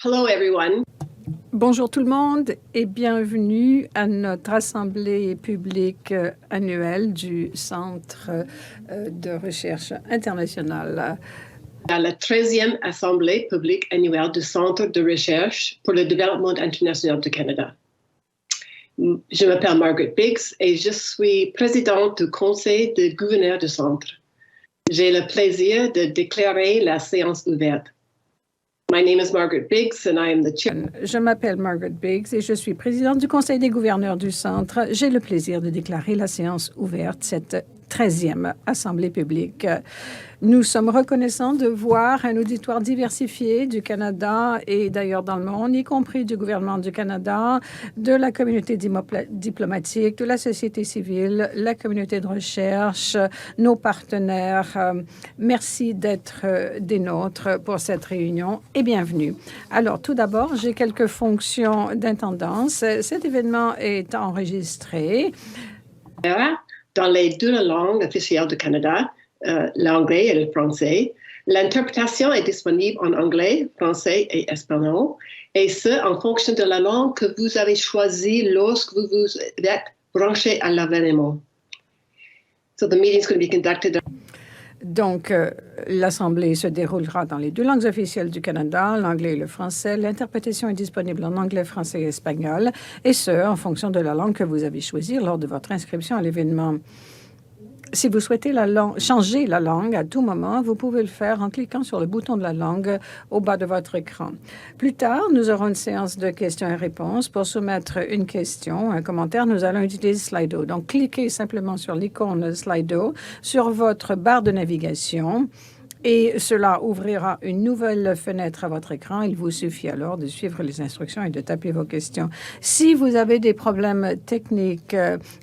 Hello everyone. Bonjour tout le monde et bienvenue à notre assemblée publique annuelle du Centre de recherche internationale. À la 13e assemblée publique annuelle du Centre de recherche pour le développement international du Canada. Je m'appelle Margaret Biggs et je suis présidente du conseil des gouverneurs du centre. J'ai le plaisir de déclarer la séance ouverte. My name is Margaret Biggs and I am the chair. Je m'appelle Margaret Biggs et je suis présidente du conseil des gouverneurs du centre. J'ai le plaisir de déclarer la séance ouverte, cette 13e assemblée publique. Nous sommes reconnaissants de voir un auditoire diversifié du Canada et d'ailleurs dans le monde, y compris du gouvernement du Canada, de la communauté diplomatique, de la société civile, la communauté de recherche, nos partenaires. Merci d'être des nôtres pour cette réunion et bienvenue. Alors, tout d'abord, j'ai quelques fonctions d'intendance. Cet événement est enregistré Dans les deux langues officielles du Canada, l'anglais et le français. L'interprétation est disponible en anglais, français et espagnol, et ce, en fonction de la langue que vous avez choisie lorsque vous vous êtes branché à l'événement. So the meeting is going to be conducted. Donc, l'Assemblée se déroulera dans les deux langues officielles du Canada, l'anglais et le français. L'interprétation est disponible en anglais, français et espagnol, et ce, en fonction de la langue que vous avez choisie lors de votre inscription à l'événement. Si vous souhaitez changer la langue à tout moment, vous pouvez le faire en cliquant sur le bouton de la langue au bas de votre écran. Plus tard, nous aurons une séance de questions et réponses. Pour soumettre une question, un commentaire, nous allons utiliser Slido. Donc, cliquez simplement sur l'icône Slido sur votre barre de navigation et cela ouvrira une nouvelle fenêtre à votre écran. Il vous suffit alors de suivre les instructions et de taper vos questions. Si vous avez des problèmes techniques,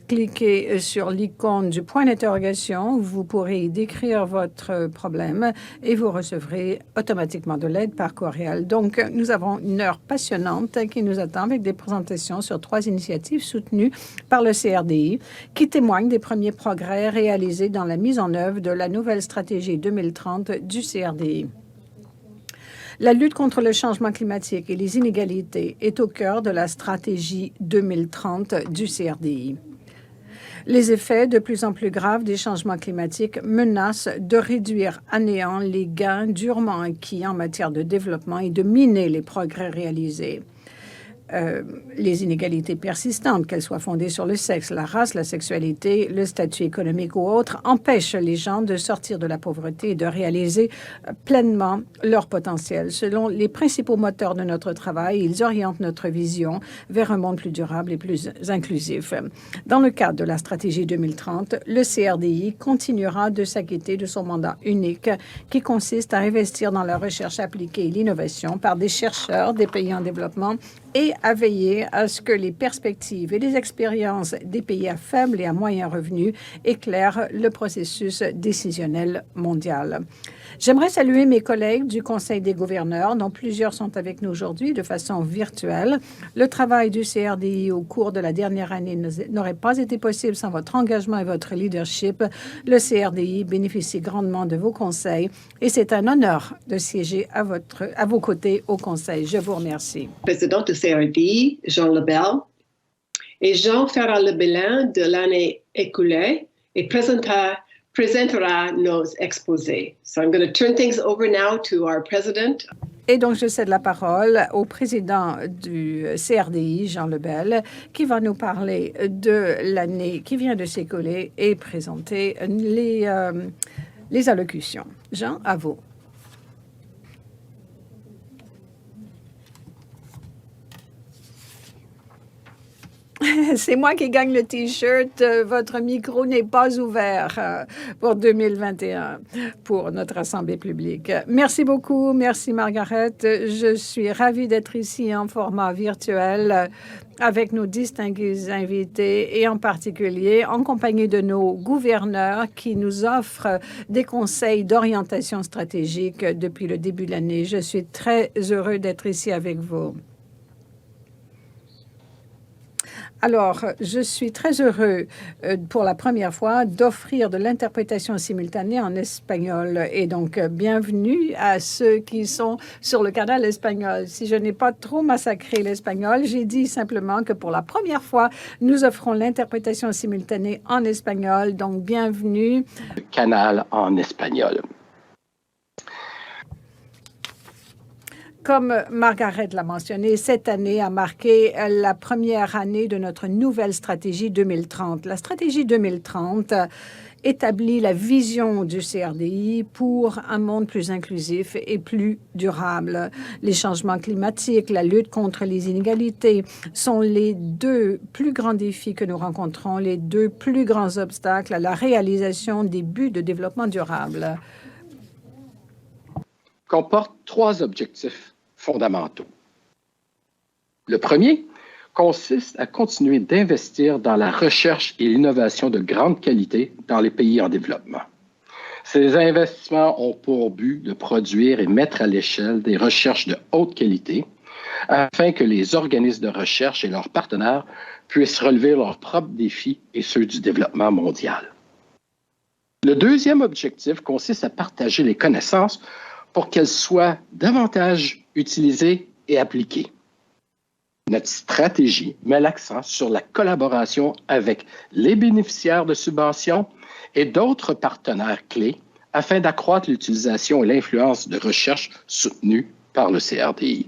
cliquez sur l'icône du point d'interrogation. Vous pourrez y décrire votre problème et vous recevrez automatiquement de l'aide par courriel. Donc, nous avons une heure passionnante qui nous attend avec des présentations sur 3 initiatives soutenues par le CRDI qui témoignent des premiers progrès réalisés dans la mise en œuvre de la nouvelle stratégie 2030 du CRDI. La lutte contre le changement climatique et les inégalités est au cœur de la stratégie 2030 du CRDI. Les effets de plus en plus graves des changements climatiques menacent de réduire à néant les gains durement acquis en matière de développement et de miner les progrès réalisés. Les inégalités persistantes, qu'elles soient fondées sur le sexe, la race, la sexualité, le statut économique ou autre, empêchent les gens de sortir de la pauvreté et de réaliser pleinement leur potentiel. Selon les principaux moteurs de notre travail, ils orientent notre vision vers un monde plus durable et plus inclusif. Dans le cadre de la stratégie 2030, le CRDI continuera de s'acquitter de son mandat unique qui consiste à investir dans la recherche appliquée et l'innovation par des chercheurs des pays en développement et à veiller à ce que les perspectives et les expériences des pays à faible et à moyen revenu éclairent le processus décisionnel mondial. J'aimerais saluer mes collègues du Conseil des gouverneurs, dont plusieurs sont avec nous aujourd'hui de façon virtuelle. Le travail du CRDI au cours de la dernière année n'aurait pas été possible sans votre engagement et votre leadership. Le CRDI bénéficie grandement de vos conseils et c'est un honneur de siéger à vos côtés au Conseil. Je vous remercie. Président du CRDI, Jean Lebel. Et Jean fera le bilan de l'année écoulée et présentera nos exposés. So I'm going to turn things over now to our president. Et donc, je cède la parole au président du CRDI, Jean Lebel, qui va nous parler de l'année qui vient de s'écouler et présenter les allocutions. Jean, à vous. C'est moi qui gagne le T-shirt. Votre micro n'est pas ouvert pour 2021 pour notre Assemblée publique. Merci beaucoup. Merci, Margaret. Je suis ravie d'être ici en format virtuel avec nos distingués invités et en particulier en compagnie de nos gouverneurs qui nous offrent des conseils d'orientation stratégique depuis le début de l'année. Je suis très heureux d'être ici avec vous. Alors, je suis très heureux pour la première fois d'offrir de l'interprétation simultanée en espagnol. Et donc, bienvenue à ceux qui sont sur le canal espagnol. Si je n'ai pas trop massacré l'espagnol, j'ai dit simplement que pour la première fois, nous offrons l'interprétation simultanée en espagnol. Donc, bienvenue. Canal en espagnol. Comme Margaret l'a mentionné, cette année a marqué la première année de notre nouvelle stratégie 2030. La stratégie 2030 établit la vision du CRDI pour un monde plus inclusif et plus durable. Les changements climatiques, la lutte contre les inégalités sont les deux plus grands défis que nous rencontrons, les deux plus grands obstacles à la réalisation des buts de développement durable. Comporte 3 objectifs fondamentaux. Le premier consiste à continuer d'investir dans la recherche et l'innovation de grande qualité dans les pays en développement. Ces investissements ont pour but de produire et mettre à l'échelle des recherches de haute qualité afin que les organismes de recherche et leurs partenaires puissent relever leurs propres défis et ceux du développement mondial. Le deuxième objectif consiste à partager les connaissances pour qu'elles soient davantage utilisées et appliquées. Notre stratégie met l'accent sur la collaboration avec les bénéficiaires de subventions et d'autres partenaires clés afin d'accroître l'utilisation et l'influence de recherche soutenues par le CRDI.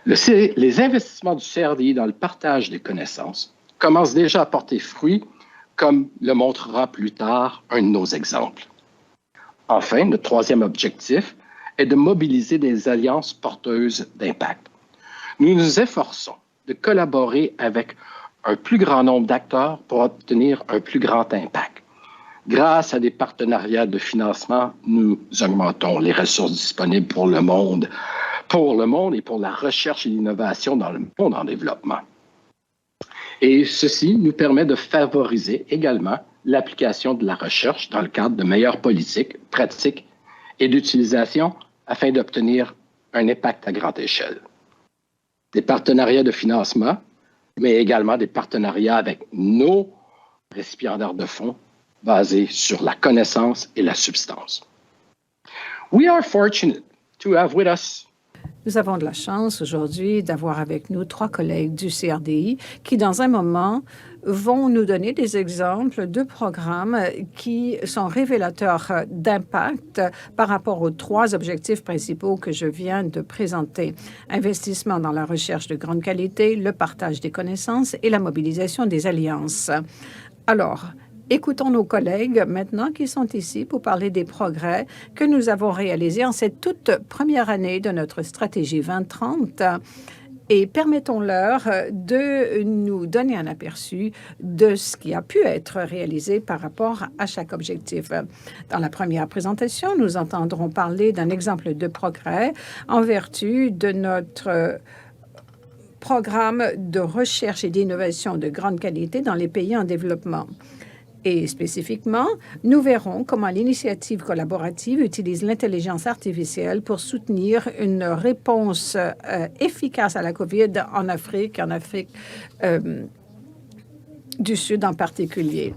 Les investissements du CRDI dans le partage des connaissances commencent déjà à porter fruit, comme le montrera plus tard un de nos exemples. Enfin, notre troisième objectif est de mobiliser des alliances porteuses d'impact. Nous nous efforçons de collaborer avec un plus grand nombre d'acteurs pour obtenir un plus grand impact. Grâce à des partenariats de financement, nous augmentons les ressources disponibles pour le monde et pour la recherche et l'innovation dans le monde en développement. Et ceci nous permet de favoriser également l'application de la recherche dans le cadre de meilleures politiques, pratiques et d'utilisation afin d'obtenir un impact à grande échelle. Des partenariats de financement, mais également des partenariats avec nos récipiendaires de fonds basés sur la connaissance et la substance. We are fortunate to have with us. Nous avons de la chance aujourd'hui d'avoir avec nous 3 collègues du CRDI qui, dans un moment, vont nous donner des exemples de programmes qui sont révélateurs d'impact par rapport aux 3 objectifs principaux que je viens de présenter. Investissement dans la recherche de grande qualité, le partage des connaissances et la mobilisation des alliances. Alors, écoutons nos collègues maintenant qui sont ici pour parler des progrès que nous avons réalisés en cette toute première année de notre stratégie 2030 et permettons-leur de nous donner un aperçu de ce qui a pu être réalisé par rapport à chaque objectif. Dans la première présentation, nous entendrons parler d'un exemple de progrès en vertu de notre programme de recherche et d'innovation de grande qualité dans les pays en développement. Et spécifiquement, nous verrons comment l'initiative collaborative utilise l'intelligence artificielle pour soutenir une réponse efficace à la COVID en Afrique du Sud en particulier.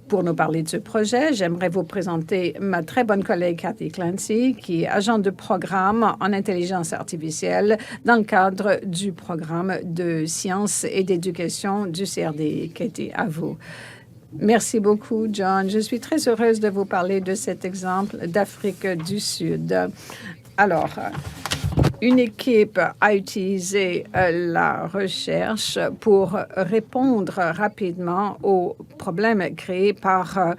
Pour nous parler de ce projet, j'aimerais vous présenter ma très bonne collègue Cathy Clancy, qui est agente de programme en intelligence artificielle dans le cadre du programme de sciences et d'éducation du CRDI. Cathy, à vous. Merci beaucoup, John. Je suis très heureuse de vous parler de cet exemple d'Afrique du Sud. Alors, une équipe a utilisé la recherche pour répondre rapidement aux problèmes créés par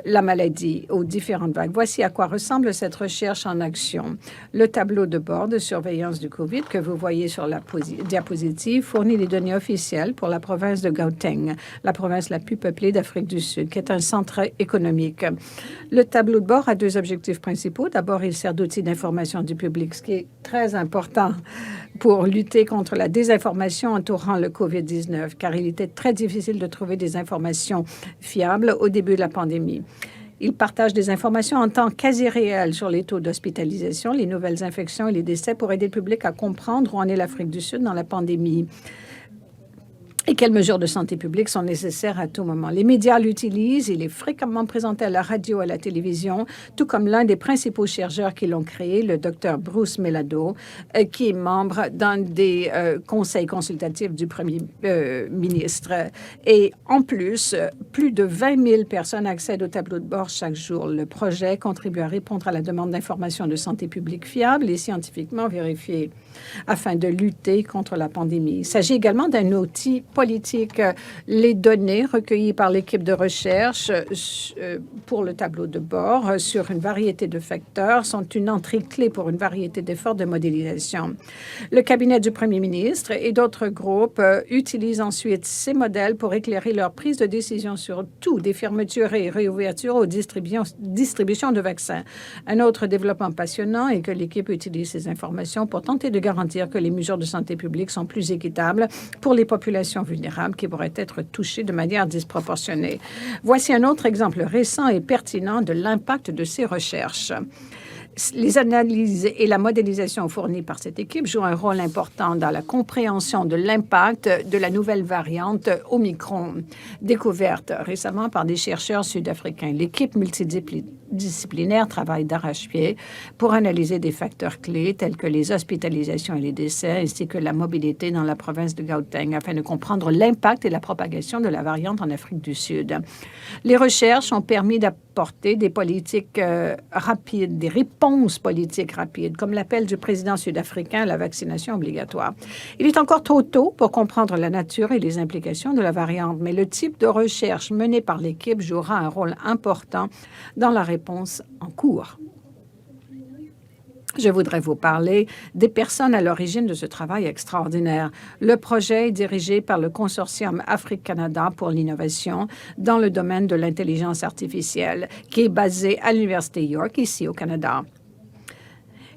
la maladie, aux différentes vagues. Voici à quoi ressemble cette recherche en action. Le tableau de bord de surveillance du COVID que vous voyez sur la diapositive fournit les données officielles pour la province de Gauteng, la province la plus peuplée d'Afrique du Sud, qui est un centre économique. Le tableau de bord a 2 objectifs principaux. D'abord, il sert d'outil d'information du public, ce qui est très important pour lutter contre la désinformation entourant le COVID-19, car il était très difficile de trouver des informations fiables au début de la pandémie. Il partage des informations en temps quasi réel sur les taux d'hospitalisation, les nouvelles infections et les décès pour aider le public à comprendre où en est l'Afrique du Sud dans la pandémie. et quelles mesures de santé publique sont nécessaires à tout moment. Les médias l'utilisent, il est fréquemment présenté à la radio et à la télévision, tout comme l'un des principaux chercheurs qui l'ont créé, le Dr Bruce Melado, qui est membre d'un des conseils consultatifs du premier ministre. Et en plus de 20 000 personnes accèdent au tableau de bord chaque jour. Le projet contribue à répondre à la demande d'informations de santé publique fiables et scientifiquement vérifiées afin de lutter contre la pandémie. Il s'agit également d'un outil politique. Les données recueillies par l'équipe de recherche pour le tableau de bord sur une variété de facteurs sont une entrée clé pour une variété d'efforts de modélisation. Le cabinet du premier ministre et d'autres groupes utilisent ensuite ces modèles pour éclairer leur prise de décision sur tout, des fermetures et réouvertures aux distributions de vaccins. Un autre développement passionnant est que l'équipe utilise ces informations pour tenter de garantir que les mesures de santé publique sont plus équitables pour les populations vulnérables qui pourraient être touchées de manière disproportionnée. Voici un autre exemple récent et pertinent de l'impact de ces recherches. Les analyses et la modélisation fournies par cette équipe jouent un rôle important dans la compréhension de l'impact de la nouvelle variante Omicron, découverte récemment par des chercheurs sud-africains. L'équipe multidisciplinaire travaille d'arrache-pied pour analyser des facteurs clés tels que les hospitalisations et les décès, ainsi que la mobilité dans la province de Gauteng, afin de comprendre l'impact et la propagation de la variante en Afrique du Sud. Les recherches ont permis d'apporter des politiques rapides, des réponses politiques rapides, comme l'appel du président sud-africain à la vaccination obligatoire. Il est encore trop tôt pour comprendre la nature et les implications de la variante, mais le type de recherche menée par l'équipe jouera un rôle important dans la réponse en cours. Je voudrais vous parler des personnes à l'origine de ce travail extraordinaire. Le projet est dirigé par le Consortium Afrique-Canada pour l'innovation dans le domaine de l'intelligence artificielle, qui est basé à l'Université York, ici au Canada.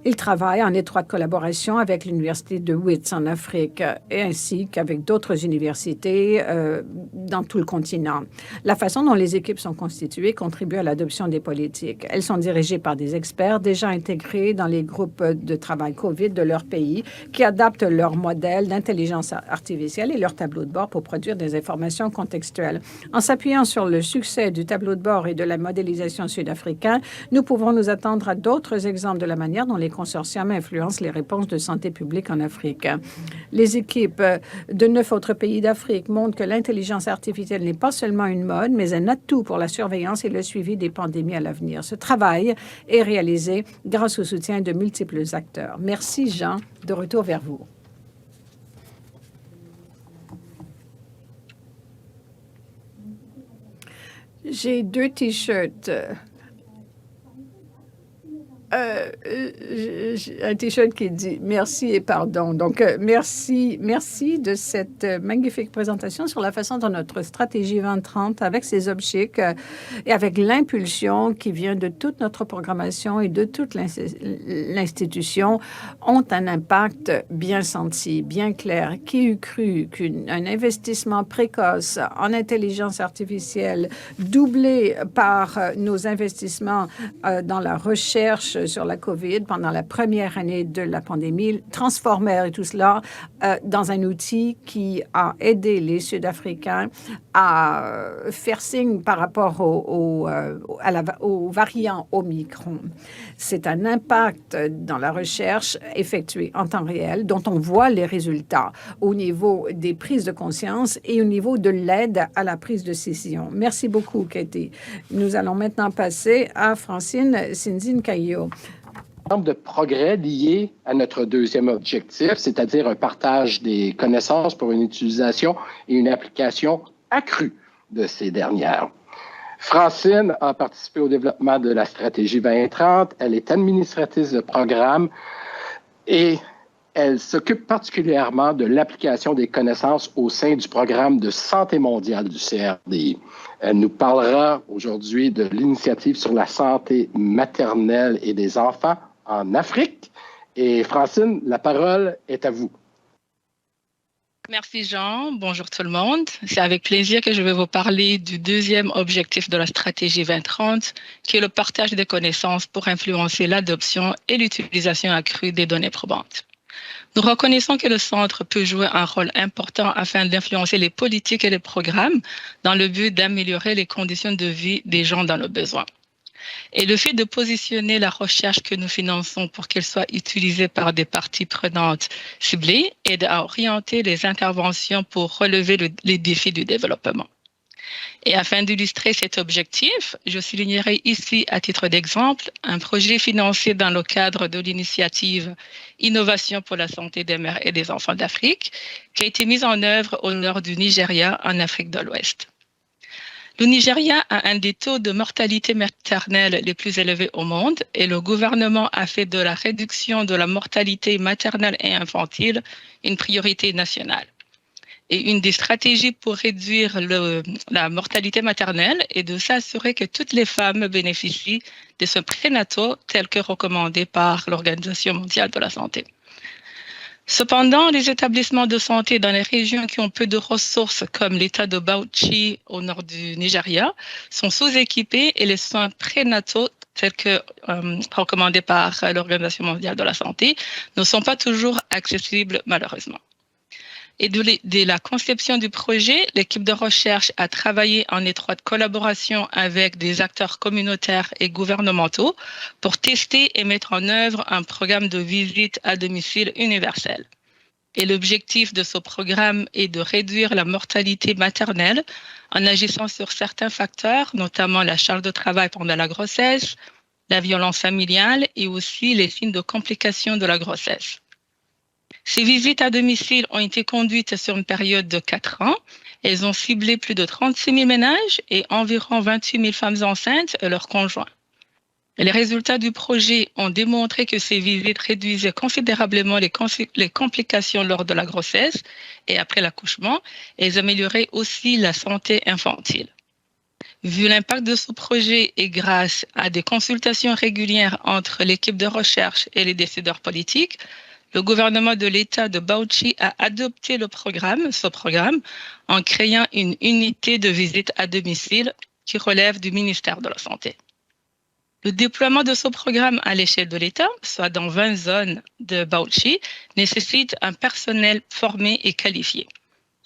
Il travaille en étroite collaboration avec l'Université de Wits en Afrique et ainsi qu'avec d'autres universités dans tout le continent. La façon dont les équipes sont constituées contribue à l'adoption des politiques. Elles sont dirigées par des experts déjà intégrés dans les groupes de travail COVID de leur pays qui adaptent leur modèle d'intelligence artificielle et leur tableau de bord pour produire des informations contextuelles. En s'appuyant sur le succès du tableau de bord et de la modélisation sud-africaine, nous pouvons nous attendre à d'autres exemples de la manière dont les consortiums influencent les réponses de santé publique en Afrique. Les équipes de 9 autres pays d'Afrique montrent que l'intelligence artificielle n'est pas seulement une mode, mais un atout pour la surveillance et le suivi des pandémies à l'avenir. Ce travail est réalisé grâce au soutien de multiples acteurs. Merci, Jean. De retour vers vous. J'ai 2 T-shirts. Un T-shirt qui dit merci et pardon. Donc, merci de cette magnifique présentation sur la façon dont notre stratégie 2030, avec ses objectifs et avec l'impulsion qui vient de toute notre programmation et de toute l'institution, ont un impact bien senti, bien clair. Qui eût cru qu'un investissement précoce en intelligence artificielle, doublé par nos investissements dans la recherche sur la COVID pendant la première année de la pandémie, transformer tout cela dans un outil qui a aidé les Sud-Africains à faire signe par rapport au variant Omicron. C'est un impact dans la recherche effectuée en temps réel dont on voit les résultats au niveau des prises de conscience et au niveau de l'aide à la prise de décision. Merci beaucoup, Katie. Nous allons maintenant passer à Francine Sinzin-Caillot. De progrès liés à notre deuxième objectif, c'est-à-dire un partage des connaissances pour une utilisation et une application accrue de ces dernières. Francine a participé au développement de la stratégie 2030. Elle est administratrice de programme et elle s'occupe particulièrement de l'application des connaissances au sein du programme de santé mondiale du CRDI. Elle nous parlera aujourd'hui de l'initiative sur la santé maternelle et des enfants en Afrique. Et Francine, la parole est à vous. Merci Jean. Bonjour tout le monde. C'est avec plaisir que je vais vous parler du deuxième objectif de la stratégie 2030, qui est le partage des connaissances pour influencer l'adoption et l'utilisation accrue des données probantes. Nous reconnaissons que le Centre peut jouer un rôle important afin d'influencer les politiques et les programmes dans le but d'améliorer les conditions de vie des gens dans le besoin. Et le fait de positionner la recherche que nous finançons pour qu'elle soit utilisée par des parties prenantes ciblées aide à orienter les interventions pour relever les défis du développement. Et afin d'illustrer cet objectif, je soulignerai ici, à titre d'exemple, un projet financé dans le cadre de l'initiative Innovation pour la santé des mères et des enfants d'Afrique, qui a été mise en œuvre au nord du Nigeria, en Afrique de l'Ouest. Le Nigeria a un des taux de mortalité maternelle les plus élevés au monde et le gouvernement a fait de la réduction de la mortalité maternelle et infantile une priorité nationale. Et une des stratégies pour réduire la mortalité maternelle est de s'assurer que toutes les femmes bénéficient de soins prénataux tels que recommandés par l'Organisation mondiale de la santé. Cependant, les établissements de santé dans les régions qui ont peu de ressources, comme l'État de Bauchi au nord du Nigeria, sont sous-équipés et les soins prénataux tels que recommandés par l'Organisation mondiale de la santé ne sont pas toujours accessibles malheureusement. Et de la conception du projet, l'équipe de recherche a travaillé en étroite collaboration avec des acteurs communautaires et gouvernementaux pour tester et mettre en œuvre un programme de visite à domicile universel. Et l'objectif de ce programme est de réduire la mortalité maternelle en agissant sur certains facteurs, notamment la charge de travail pendant la grossesse, la violence familiale et aussi les signes de complications de la grossesse. Ces visites à domicile ont été conduites sur une période de 4 ans. Elles ont ciblé plus de 36 000 ménages et environ 28 000 femmes enceintes et leurs conjoints. Les résultats du projet ont démontré que ces visites réduisaient considérablement les complications lors de la grossesse et après l'accouchement, et elles amélioraient aussi la santé infantile. Vu l'impact de ce projet et grâce à des consultations régulières entre l'équipe de recherche et les décideurs politiques, le gouvernement de l'État de Bauchi a adopté ce programme, en créant une unité de visite à domicile qui relève du ministère de la Santé. Le déploiement de ce programme à l'échelle de l'État, soit dans 20 zones de Bauchi, nécessite un personnel formé et qualifié.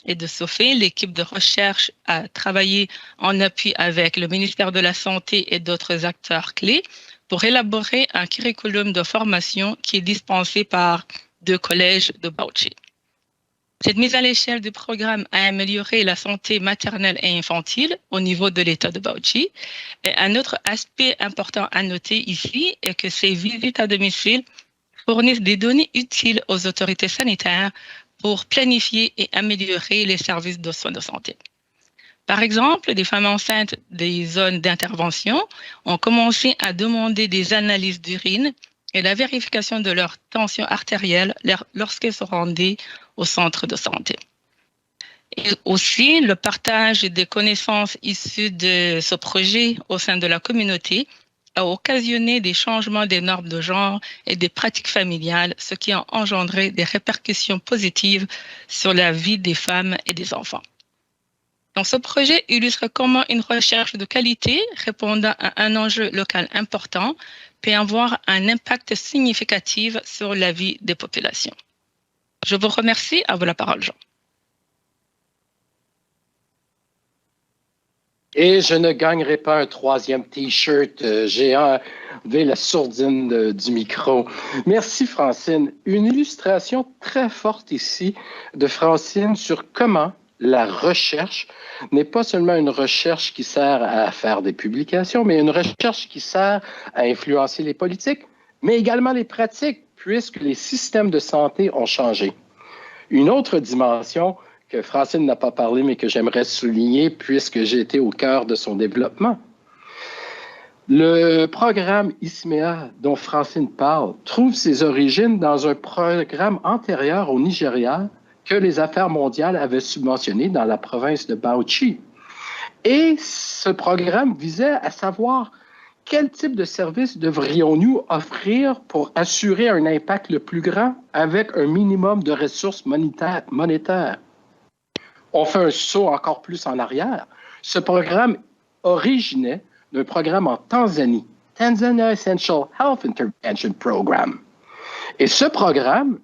Et de ce fait, l'équipe de recherche a travaillé en appui avec le ministère de la Santé et d'autres acteurs clés pour élaborer un curriculum de formation qui est dispensé par 2 collèges de Bauchi. Cette mise à l'échelle du programme a amélioré la santé maternelle et infantile au niveau de l'État de Bauchi. Et un autre aspect important à noter ici est que ces visites à domicile fournissent des données utiles aux autorités sanitaires pour planifier et améliorer les services de soins de santé. Par exemple, les femmes enceintes des zones d'intervention ont commencé à demander des analyses d'urine et la vérification de leur tension artérielle lorsqu'elles se rendaient au centre de santé. Et aussi, le partage des connaissances issues de ce projet au sein de la communauté a occasionné des changements des normes de genre et des pratiques familiales, ce qui a engendré des répercussions positives sur la vie des femmes et des enfants. Donc, ce projet illustre comment une recherche de qualité répondant à un enjeu local important peut avoir un impact significatif sur la vie des populations. Je vous remercie. À vous la parole, Jean. Et je ne gagnerai pas un 3e T-shirt géant avec la sourdine du micro. Merci, Francine. Une illustration très forte ici de Francine sur comment la recherche n'est pas seulement une recherche qui sert à faire des publications, mais une recherche qui sert à influencer les politiques, mais également les pratiques, puisque les systèmes de santé ont changé. Une autre dimension que Francine n'a pas parlé, mais que j'aimerais souligner, puisque j'ai été au cœur de son développement. Le programme ISMEA, dont Francine parle, trouve ses origines dans un programme antérieur au Nigeria que les Affaires mondiales avaient subventionné dans la province de Bauchi. Et ce programme visait à savoir quel type de service devrions-nous offrir pour assurer un impact le plus grand avec un minimum de ressources monétaires. On fait un saut encore plus en arrière. Ce programme originait d'un programme en Tanzanie, Tanzania Essential Health Intervention Program. Et ce programme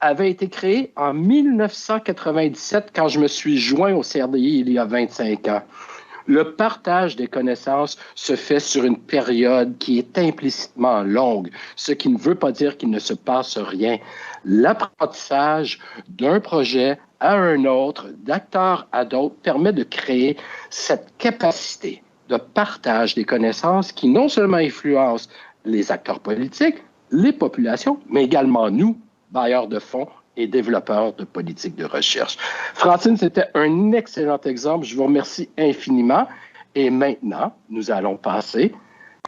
avait été créé en 1997 quand je me suis joint au CRDI il y a 25 ans. Le partage des connaissances se fait sur une période qui est implicitement longue, ce qui ne veut pas dire qu'il ne se passe rien. L'apprentissage d'un projet à un autre, d'acteur à d'autres, permet de créer cette capacité de partage des connaissances qui non seulement influence les acteurs politiques, les populations, mais également nous, bailleurs de fonds et développeurs de politiques de recherche. Francine, c'était un excellent exemple. Je vous remercie infiniment. Et maintenant, nous allons passer.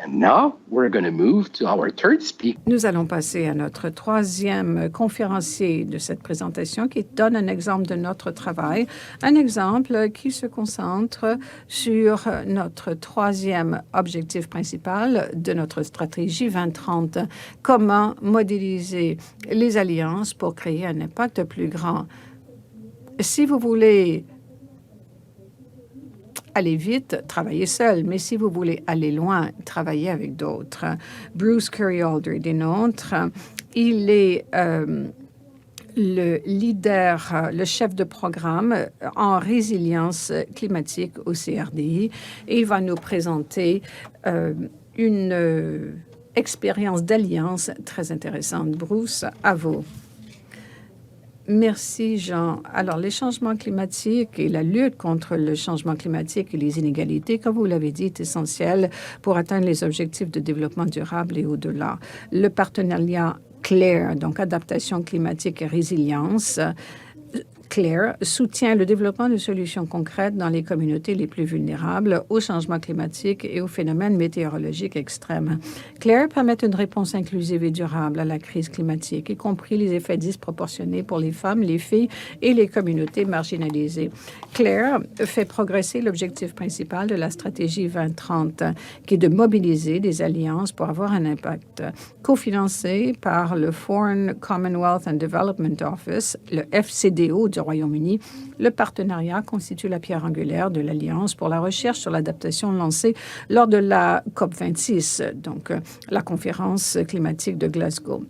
And now, we're going to move to our third speaker. Nous allons passer à notre troisième conférencier de cette présentation qui donne un exemple de notre travail, un exemple qui se concentre sur notre troisième objectif principal de notre stratégie 2030, comment modéliser les alliances pour créer un impact plus grand. Si vous voulez aller vite, travaillez seul, mais si vous voulez aller loin, travaillez avec d'autres. Bruce Curry-Alder des nôtres, il est le leader, le chef de programme en résilience climatique au CRDI et il va nous présenter une expérience d'alliance très intéressante. Bruce, à vous. Merci, Jean. Alors, les changements climatiques et la lutte contre le changement climatique et les inégalités, comme vous l'avez dit, est essentiel pour atteindre les objectifs de développement durable et au-delà. Le partenariat CLARE, donc adaptation climatique et résilience, CLARE soutient le développement de solutions concrètes dans les communautés les plus vulnérables au changement climatique et aux phénomènes météorologiques extrêmes. CLARE permet une réponse inclusive et durable à la crise climatique, y compris les effets disproportionnés pour les femmes, les filles et les communautés marginalisées. CLARE fait progresser l'objectif principal de la stratégie 2030, qui est de mobiliser des alliances pour avoir un impact. Cofinancé par le Foreign Commonwealth and Development Office, le FCDO du Royaume-Uni, le partenariat constitue la pierre angulaire de l'Alliance pour la recherche sur l'adaptation lancée lors de la COP26, donc la conférence climatique de Glasgow.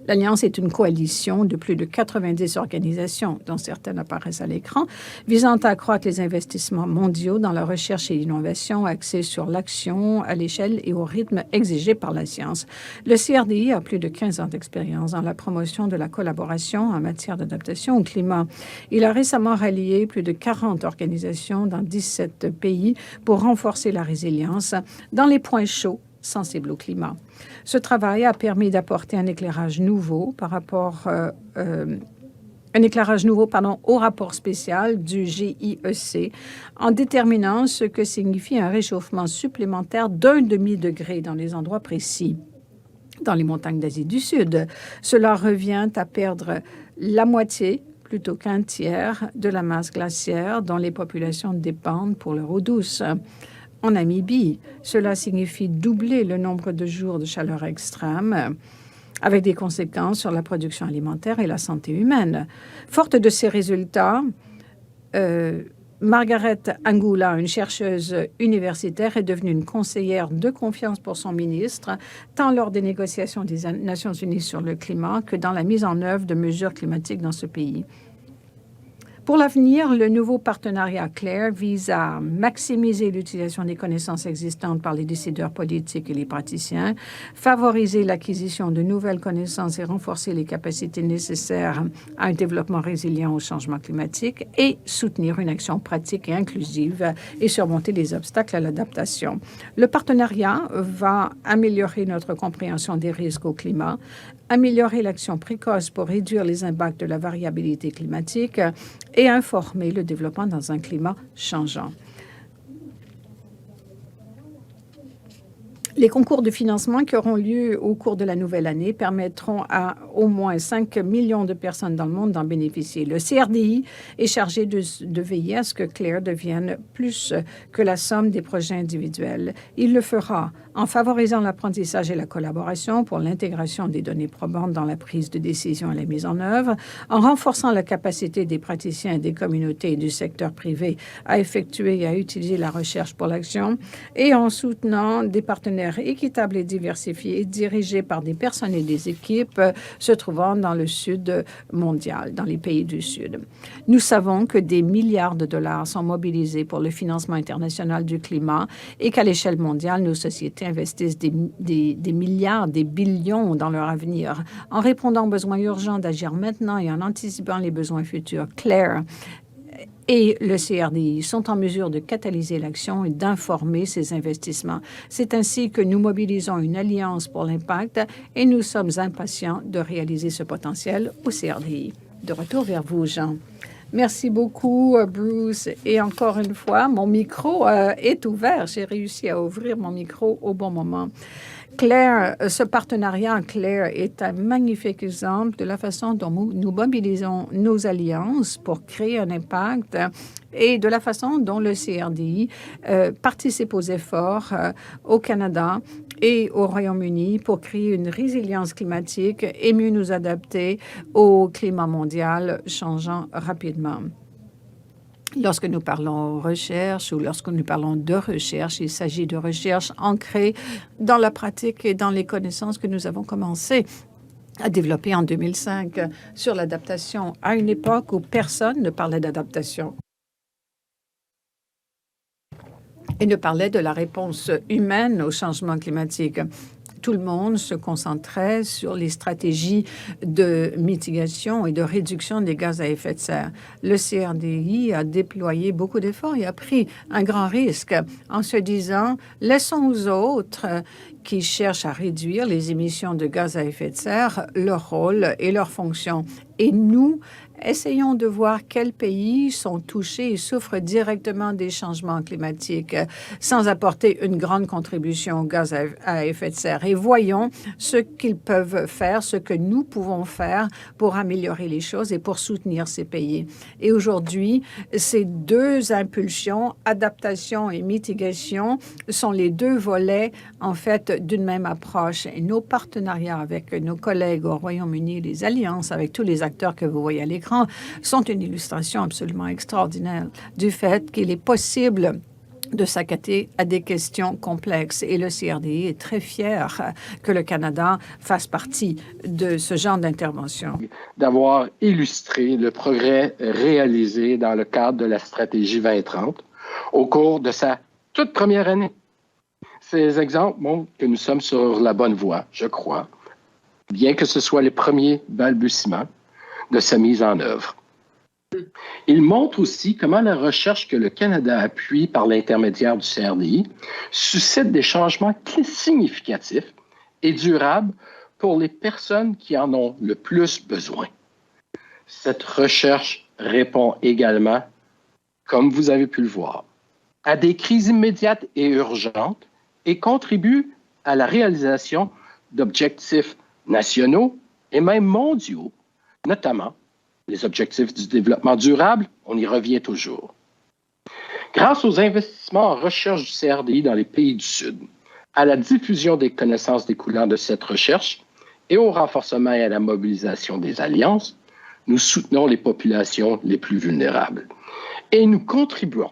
L'Alliance est une coalition de plus de 90 organisations, dont certaines apparaissent à l'écran, visant à accroître les investissements mondiaux dans la recherche et l'innovation axés sur l'action à l'échelle et au rythme exigé par la science. Le CRDI a plus de 15 ans d'expérience dans la promotion de la collaboration en matière d'adaptation au climat. Il a récemment rallié plus de 40 organisations dans 17 pays pour renforcer la résilience dans les points chauds sensibles au climat. Ce travail a permis d'apporter un éclairage nouveau au rapport spécial du GIEC en déterminant ce que signifie un réchauffement supplémentaire d'1 demi-degré dans les endroits précis. Dans les montagnes d'Asie du Sud, cela revient à perdre la moitié plutôt qu'un tiers de la masse glaciaire dont les populations dépendent pour leur eau douce. En Namibie, cela signifie doubler le nombre de jours de chaleur extrême, avec des conséquences sur la production alimentaire et la santé humaine. Forte de ces résultats, Margaret Angula, une chercheuse universitaire, est devenue une conseillère de confiance pour son ministre, tant lors des négociations des Nations unies sur le climat que dans la mise en œuvre de mesures climatiques dans ce pays. Pour l'avenir, le nouveau partenariat CLARE vise à maximiser l'utilisation des connaissances existantes par les décideurs politiques et les praticiens, favoriser l'acquisition de nouvelles connaissances et renforcer les capacités nécessaires à un développement résilient au changement climatique et soutenir une action pratique et inclusive et surmonter les obstacles à l'adaptation. Le partenariat va améliorer notre compréhension des risques au climat, améliorer l'action précoce pour réduire les impacts de la variabilité climatique et informer le développement dans un climat changeant. Les concours de financement qui auront lieu au cours de la nouvelle année permettront à au moins 5 millions de personnes dans le monde d'en bénéficier. Le CRDI est chargé de veiller à ce que CLARE devienne plus que la somme des projets individuels. Il le fera en favorisant l'apprentissage et la collaboration pour l'intégration des données probantes dans la prise de décision et la mise en œuvre, en renforçant la capacité des praticiens, des communautés et du secteur privé à effectuer et à utiliser la recherche pour l'action, et en soutenant des partenaires équitables et diversifiés dirigés par des personnes et des équipes se trouvant dans le sud mondial, dans les pays du Sud. Nous savons que des milliards de dollars sont mobilisés pour le financement international du climat et qu'à l'échelle mondiale, nos sociétés investissent des milliards, des billions dans leur avenir. En répondant aux besoins urgents d'agir maintenant et en anticipant les besoins futurs, Claire et le CRDI sont en mesure de catalyser l'action et d'informer ces investissements. C'est ainsi que nous mobilisons une alliance pour l'impact et nous sommes impatients de réaliser ce potentiel au CRDI. De retour vers vous, Jean. Merci beaucoup, Bruce. Et encore une fois, mon micro est ouvert. J'ai réussi à ouvrir mon micro au bon moment. Claire, ce partenariat, Claire, est un magnifique exemple de la façon dont nous mobilisons nos alliances pour créer un impact et de la façon dont le CRDI participe aux efforts au Canada et au Royaume-Uni pour créer une résilience climatique et mieux nous adapter au climat mondial changeant rapidement. Lorsque nous parlons recherche ou lorsque nous parlons de recherche, il s'agit de recherche ancrée dans la pratique et dans les connaissances que nous avons commencé à développer en 2005 sur l'adaptation à une époque où personne ne parlait d'adaptation et ne parlait de la réponse humaine au changement climatique. Tout le monde se concentrait sur les stratégies de mitigation et de réduction des gaz à effet de serre. Le CRDI a déployé beaucoup d'efforts et a pris un grand risque en se disant « laissons aux autres qui cherchent à réduire les émissions de gaz à effet de serre leur rôle et leur fonction. » Et nous, essayons de voir quels pays sont touchés et souffrent directement des changements climatiques sans apporter une grande contribution au gaz à effet de serre. Et voyons ce qu'ils peuvent faire, ce que nous pouvons faire pour améliorer les choses et pour soutenir ces pays. Et aujourd'hui, ces deux impulsions, adaptation et mitigation, sont les deux volets, en fait, d'une même approche. Et nos partenariats avec nos collègues au Royaume-Uni, les alliances avec tous les acteurs que vous voyez à l'écran, sont une illustration absolument extraordinaire du fait qu'il est possible de s'acquitter à des questions complexes. Et le CRDI est très fier que le Canada fasse partie de ce genre d'intervention. D'avoir illustré le progrès réalisé dans le cadre de la stratégie 2030 au cours de sa toute première année. Ces exemples montrent que nous sommes sur la bonne voie, je crois, bien que ce soit les premiers balbutiements de sa mise en œuvre. Il montre aussi comment la recherche que le Canada appuie par l'intermédiaire du CRDI suscite des changements significatifs et durables pour les personnes qui en ont le plus besoin. Cette recherche répond également, comme vous avez pu le voir, à des crises immédiates et urgentes et contribue à la réalisation d'objectifs nationaux et même mondiaux, notamment les objectifs du développement durable, on y revient toujours. Grâce aux investissements en recherche du CRDI dans les pays du Sud, à la diffusion des connaissances découlant de cette recherche et au renforcement et à la mobilisation des alliances, nous soutenons les populations les plus vulnérables. Et nous contribuons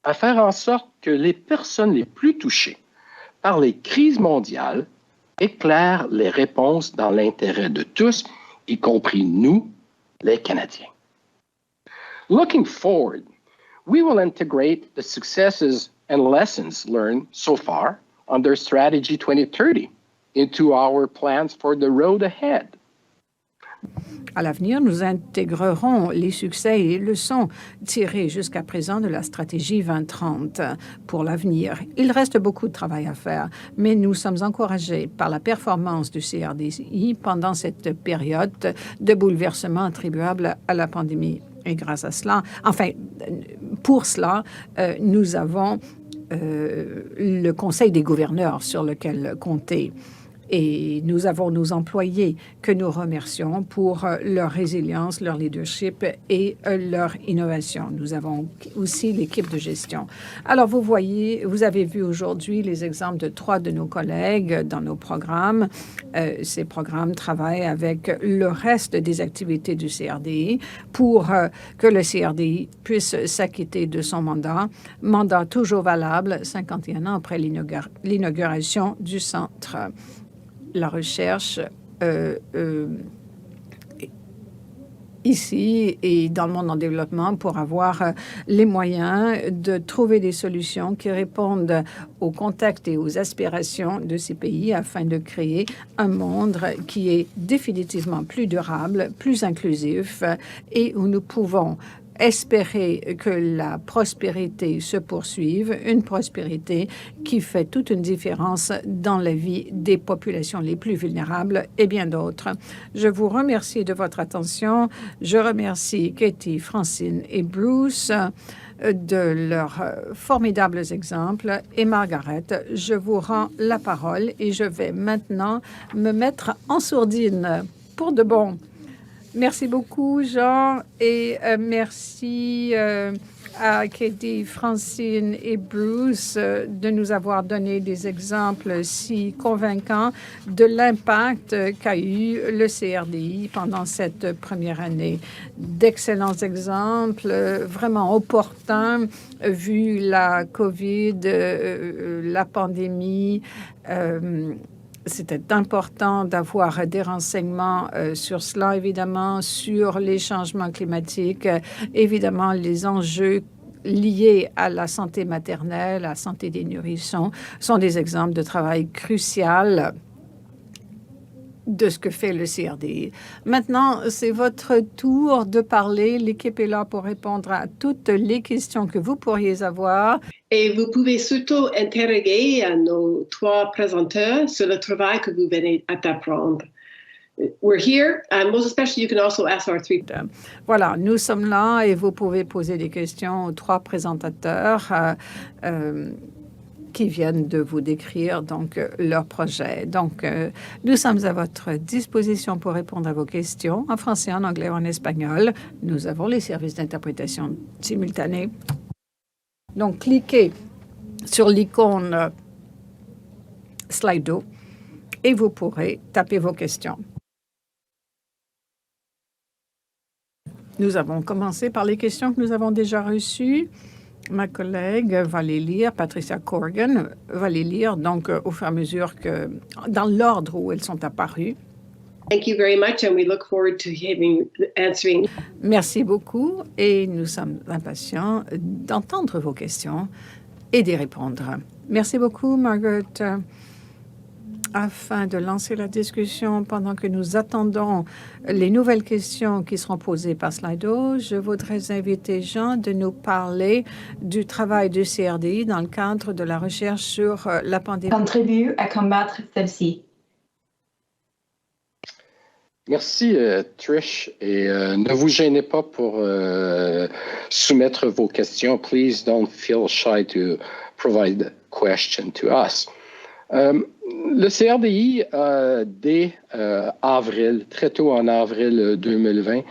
à faire en sorte que les personnes les plus touchées par les crises mondiales éclairent les réponses dans l'intérêt de tous, y compris nous, les Canadiens. Looking forward, we will integrate the successes and lessons learned so far under Strategy 2030 into our plans for the road ahead. À l'avenir, nous intégrerons les succès et les leçons tirées jusqu'à présent de la stratégie 2030 pour l'avenir. Il reste beaucoup de travail à faire, mais nous sommes encouragés par la performance du CRDI pendant cette période de bouleversement attribuable à la pandémie. Et grâce à cela, pour cela, nous avons le Conseil des gouverneurs sur lequel compter. Et nous avons nos employés que nous remercions pour leur résilience, leur leadership et leur innovation. Nous avons aussi l'équipe de gestion. Alors, vous voyez, vous avez vu aujourd'hui les exemples de 3 de nos collègues dans nos programmes. Ces programmes travaillent avec le reste des activités du CRDI pour que le CRDI puisse s'acquitter de son mandat toujours valable 51 ans après l'inauguration du centre. La recherche ici et dans le monde en développement pour avoir les moyens de trouver des solutions qui répondent aux contacts et aux aspirations de ces pays afin de créer un monde qui est définitivement plus durable, plus inclusif et où nous pouvons espérer que la prospérité se poursuive, une prospérité qui fait toute une différence dans la vie des populations les plus vulnérables et bien d'autres. Je vous remercie de votre attention. Je remercie Katie, Francine et Bruce de leurs formidables exemples. Et Margaret, je vous rends la parole et je vais maintenant me mettre en sourdine pour de bon. Merci beaucoup, Jean, et merci à Katie, Francine et Bruce de nous avoir donné des exemples si convaincants de l'impact qu'a eu le CRDI pendant cette première année. D'excellents exemples, vraiment opportuns, vu la COVID, la pandémie. C'était important d'avoir des renseignements sur cela, évidemment, sur les changements climatiques, évidemment, les enjeux liés à la santé maternelle, à la santé des nourrissons, sont des exemples de travail crucial de ce que fait le CRDI. Maintenant, c'est votre tour de parler. L'équipe est là pour répondre à toutes les questions que vous pourriez avoir. Et vous pouvez surtout interroger nos 3 présenteurs sur le travail que vous venez d'apprendre. We're here, and most especially you can also ask our 3. Voilà, nous sommes là et vous pouvez poser des questions aux 3 présentateurs qui viennent de vous décrire donc leur projet. Donc, nous sommes à votre disposition pour répondre à vos questions en français, en anglais ou en espagnol. Nous avons les services d'interprétation simultanée. Donc, cliquez sur l'icône Slido et vous pourrez taper vos questions. Nous avons commencé par les questions que nous avons déjà reçues. Ma collègue va les lire, Patricia Corrigan va les lire, donc au fur et à mesure que, dans l'ordre où elles sont apparues. Thank you very much, and we look forward to answering. Merci beaucoup, et nous sommes impatients d'entendre vos questions et d'y répondre. Merci beaucoup, Margaret. Afin de lancer la discussion pendant que nous attendons les nouvelles questions qui seront posées par Slido, je voudrais inviter Jean de nous parler du travail du CRDI dans le cadre de la recherche sur la pandémie. Contribue à combattre celle-ci. Merci, Trish. Et ne vous gênez pas pour soumettre vos questions. Please don't feel shy to provide a question to us. Le CRDI, dès avril, très tôt en avril 2020,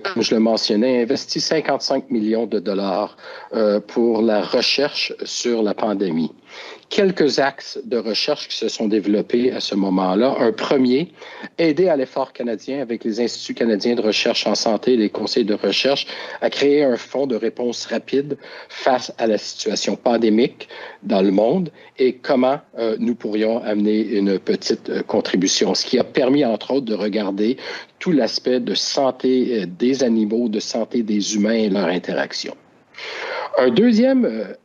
comme je le mentionnais, a investi 55 millions de dollars pour la recherche sur la pandémie. Quelques axes de recherche qui se sont développés à ce moment-là. Un premier, aider à l'effort canadien avec les Instituts canadiens de recherche en santé et les conseils de recherche à créer un fonds de réponse rapide face à la situation pandémique dans le monde et comment nous pourrions amener une petite contribution. Ce qui a permis, entre autres, de regarder tout l'aspect de santé des animaux, de santé des humains et leur interaction. Un deuxième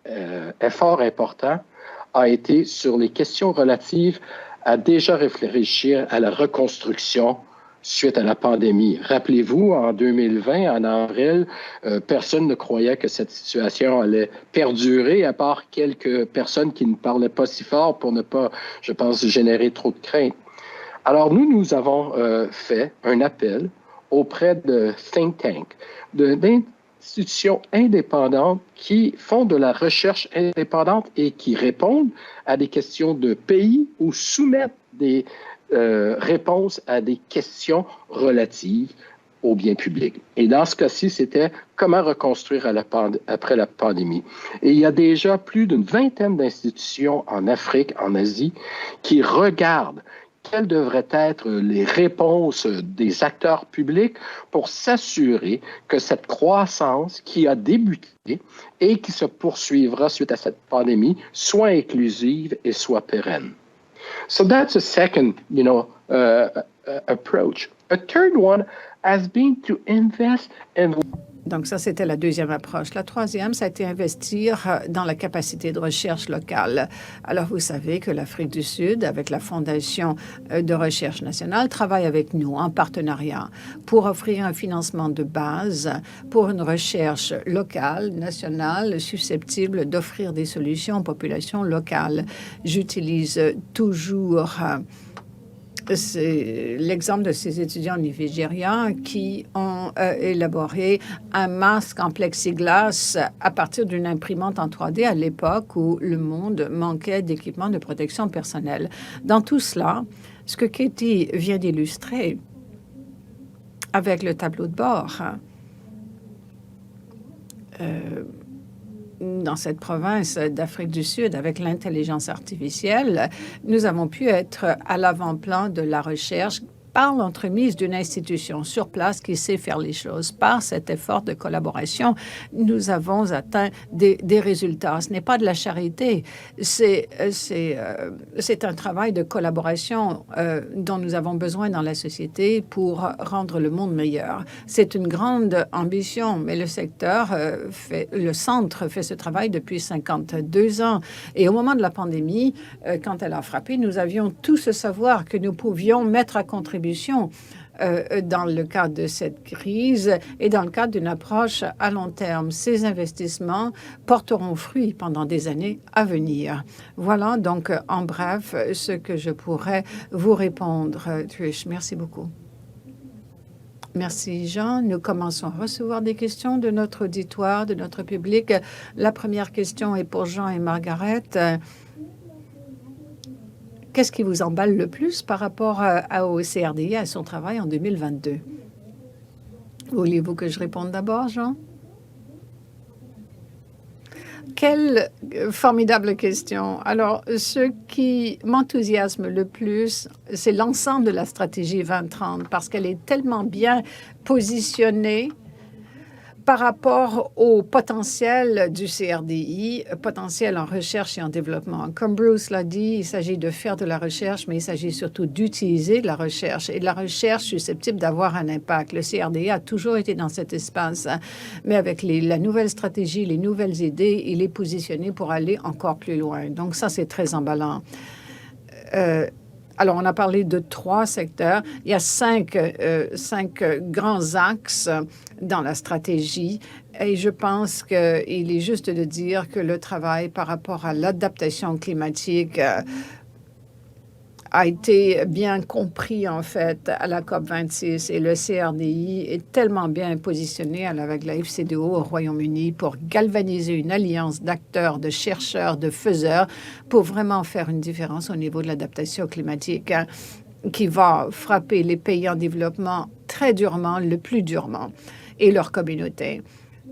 effort important a été sur les questions relatives à déjà réfléchir à la reconstruction suite à la pandémie. Rappelez-vous, en 2020, en avril, personne ne croyait que cette situation allait perdurer, à part quelques personnes qui ne parlaient pas si fort pour ne pas, je pense, générer trop de crainte. Alors, nous avons fait un appel auprès de think tank, d'institutions indépendantes qui font de la recherche indépendante et qui répondent à des questions de pays ou soumettent des réponses à des questions relatives au bien public. Et dans ce cas-ci, c'était comment reconstruire après la pandémie. Et il y a déjà plus d'une vingtaine d'institutions en Afrique, en Asie, qui regardent quelles devraient être les réponses des acteurs publics pour s'assurer que cette croissance qui a débuté et qui se poursuivra suite à cette pandémie soit inclusive et soit pérenne. So that's a second, approach. A third one has been to invest in. Donc ça, c'était la deuxième approche. La troisième, ça a été investir dans la capacité de recherche locale. Alors, vous savez que l'Afrique du Sud, avec la Fondation de recherche nationale, travaille avec nous en partenariat pour offrir un financement de base pour une recherche locale, nationale, susceptible d'offrir des solutions aux populations locales. J'utilise toujours c'est l'exemple de ces étudiants nigérians qui ont élaboré un masque en plexiglas à partir d'une imprimante en 3D à l'époque où le monde manquait d'équipements de protection personnelle. Dans tout cela, ce que Katie vient d'illustrer avec le tableau de bord, dans cette province d'Afrique du Sud, avec l'intelligence artificielle, nous avons pu être à l'avant-plan de la recherche par l'entremise d'une institution sur place qui sait faire les choses. Par cet effort de collaboration, nous avons atteint des résultats. Ce n'est pas de la charité, c'est un travail de collaboration dont nous avons besoin dans la société pour rendre le monde meilleur. C'est une grande ambition, mais le centre fait ce travail depuis 52 ans. Et au moment de la pandémie, quand elle a frappé, nous avions tout ce savoir que nous pouvions mettre à contribution dans le cadre de cette crise et dans le cadre d'une approche à long terme. Ces investissements porteront fruit pendant des années à venir. Voilà donc en bref ce que je pourrais vous répondre, Trish. Merci beaucoup. Merci, Jean. Nous commençons à recevoir des questions de notre auditoire, de notre public. La première question est pour Jean et Margaret. Qu'est-ce qui vous emballe le plus par rapport au CRDI, à son travail en 2022? Voulez-vous que je réponde d'abord, Jean? Quelle formidable question. Alors, ce qui m'enthousiasme le plus, c'est l'ensemble de la stratégie 2030 parce qu'elle est tellement bien positionnée par rapport au potentiel du CRDI, potentiel en recherche et en développement. Comme Bruce l'a dit, il s'agit de faire de la recherche, mais il s'agit surtout d'utiliser la recherche et de la recherche susceptible d'avoir un impact. Le CRDI a toujours été dans cet espace, mais avec la nouvelle stratégie, les nouvelles idées, il est positionné pour aller encore plus loin. Donc ça, c'est très emballant. Alors, on a parlé de 3 secteurs. Il y a 5 grands axes dans la stratégie. Et je pense qu'il est juste de dire que le travail par rapport à l'adaptation climatique a été bien compris, en fait, à la COP26. Et le CRDI est tellement bien positionné avec la FCDO au Royaume-Uni pour galvaniser une alliance d'acteurs, de chercheurs, de faiseurs pour vraiment faire une différence au niveau de l'adaptation climatique qui va frapper les pays en développement très durement, le plus durement, et leurs communautés.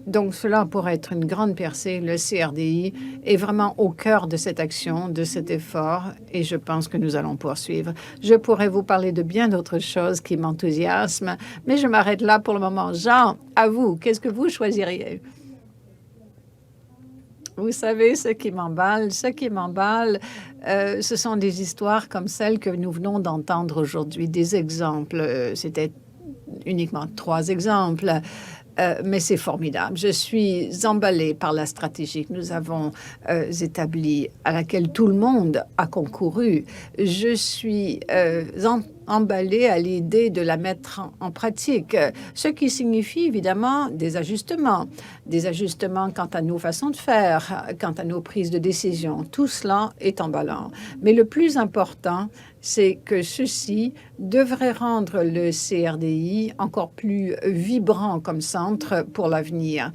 Donc, cela pourrait être une grande percée. Le CRDI est vraiment au cœur de cette action, de cet effort, et je pense que nous allons poursuivre. Je pourrais vous parler de bien d'autres choses qui m'enthousiasment, mais je m'arrête là pour le moment. Jean, à vous, qu'est-ce que vous choisiriez? Vous savez, ce qui m'emballe, ce sont des histoires comme celles que nous venons d'entendre aujourd'hui, des exemples. C'était uniquement 3 exemples. Mais c'est formidable. Je suis emballée par la stratégie que nous avons établie, à laquelle tout le monde a concouru. Je suis emballés à l'idée de la mettre en pratique, ce qui signifie évidemment des ajustements quant à nos façons de faire, quant à nos prises de décision. Tout cela est emballant. Mais le plus important, c'est que ceci devrait rendre le CRDI encore plus vibrant comme centre pour l'avenir.